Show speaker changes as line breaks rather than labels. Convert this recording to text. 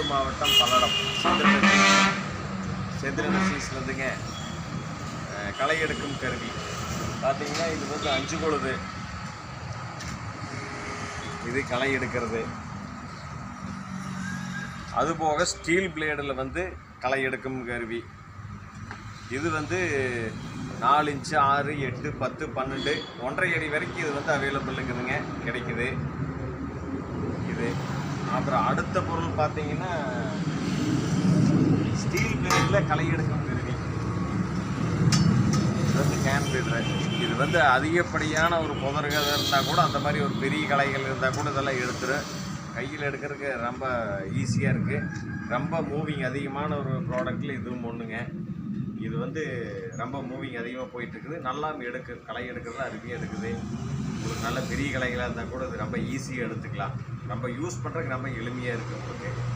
ஈரோடு மாவட்டம் பல்லடம் செந்திரனசீஸ்லேருந்துங்க. களை எடுக்கும் கருவி பார்த்தீங்கன்னா இது வந்து 5 கொழுது. இது களை எடுக்கிறது. அதுபோக ஸ்டீல் பிளேடில் வந்து களை எடுக்கும் கருவி. இது வந்து 4 இன்ச்சு 6, 8, 10, 12, 1.5 அடி வரைக்கும் இது வந்து அவைலபிளுங்குதுங்க, கிடைக்குது. இது அப்புறம் அடுத்த பொருள் பார்த்தீங்கன்னா ஸ்டீல் பிளேடில் களை எடுக்கும் கருவி. இது வந்து கேன் பீடர். இது வந்து அதிகப்படியான ஒரு புதர்கள் இருந்தால் கூட, அந்த மாதிரி ஒரு பெரிய களைகள் இருந்தால் கூட இதெல்லாம் எடுத்துரும். கையில் எடுக்கிறதுக்கு ரொம்ப ஈஸியாக இருக்குது. ரொம்ப மூவிங் அதிகமான ஒரு ப்ராடக்டில் இதுவும் ஒன்றுங்க. இது வந்து ரொம்ப மூவிங் அதிகமாக போயிட்டுருக்குது. நல்லா களை எடுக்கிறதுல அருமையாக எடுக்குது. உங்களுக்கு நல்ல பெரிய களைகளாக இருந்தால் கூட இது ரொம்ப ஈஸியாக எடுத்துக்கலாம். ரொம்ப யூஸ் பண்ணுறதுக்கு ரொம்ப எளிமையாக இருக்குது உங்களுக்கு.